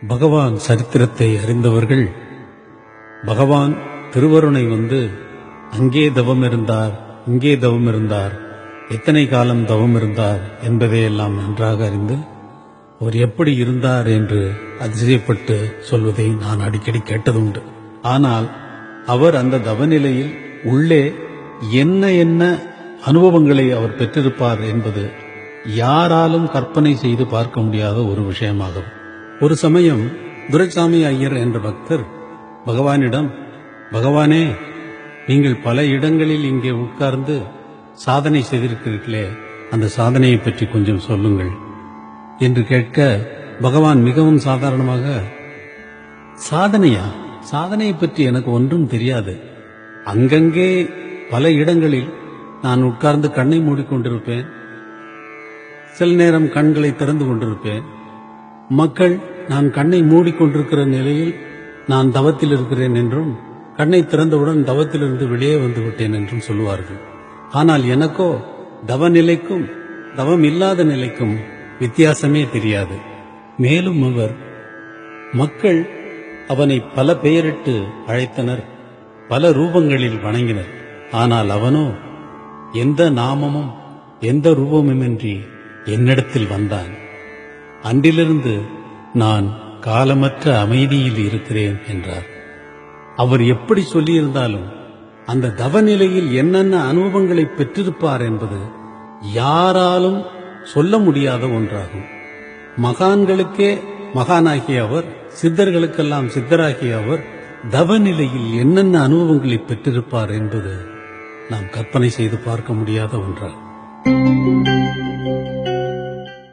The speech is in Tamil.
பகவான் சரித்திரத்தை அறிந்தவர்கள் பகவான் திருவருணை வந்து அங்கே தவம் இருந்தார், இங்கே தவம் இருந்தார், எத்தனை காலம் தவம் இருந்தார் என்பதையெல்லாம் நன்றாக அறிந்து அவர் எப்படி இருந்தார் என்று அதிசயப்பட்டு சொல்வதை நான் அடிக்கடி கேட்டதுண்டு. ஆனால் அவர் அந்த தவநிலையில் உள்ளே என்ன என்ன அனுபவங்களை அவர் பெற்றிருப்பார் என்பது யாராலும் கற்பனை செய்து பார்க்க முடியாத ஒரு விஷயமாகும். ஒரு சமயம் துரைசாமி ஐயர் என்ற பக்தர் பகவானிடம், பகவானே, நீங்கள் பல இடங்களில் இங்கே உட்கார்ந்து சாதனை செய்திருக்கிறீர்களே, அந்த சாதனையை பற்றி கொஞ்சம் சொல்லுங்கள் என்று கேட்க, பகவான் மிகவும் சாதாரணமாக, சாதனையா? சாதனையை பற்றி எனக்கு ஒன்றும் தெரியாது. அங்கங்கே பல இடங்களில் நான் உட்கார்ந்து கண்ணை மூடிக்கொண்டிருப்பேன், சில நேரம் கண்களை திறந்து கொண்டிருப்பேன். மக்கள் நான் கண்ணை மூடிக்கொண்டிருக்கிற நிலையில் நான் தவத்தில் இருக்கிறேன் என்றும், கண்ணை திறந்தவுடன் தவத்திலிருந்து வெளியே வந்து விட்டேன் என்றும் சொல்லுவார்கள். ஆனால் எனக்கோ தவ நிலைக்கும் தவம் இல்லாத நிலைக்கும் வித்தியாசமே தெரியாது. மேலும் அவர், மக்கள் அவனை பல பெயரிட்டு அழைத்தனர், பல ரூபங்களில் வணங்கினர். ஆனால் அவனோ எந்த நாமமும் எந்த ரூபமுமின்றி என்னிடத்தில் வந்தான். அன்றிலிருந்து நான் காலமற்ற அமைதியில் இருக்கிறேன் என்றார். அவர் எப்படி சொல்லியிருந்தாலும் அந்த தவநிலையில் என்னென்ன அனுபவங்களை பெற்றிருப்பார் என்பது யாராலும் சொல்ல முடியாத ஒன்றாகும். மகான்களுக்கே மகானாகிய அவர், சித்தர்களுக்கெல்லாம் சித்தராகிய அவர் தவநிலையில் என்னென்ன அனுபவங்களை பெற்றிருப்பார் என்பது நாம் கற்பனை செய்து பார்க்க முடியாத ஒன்றாகும்.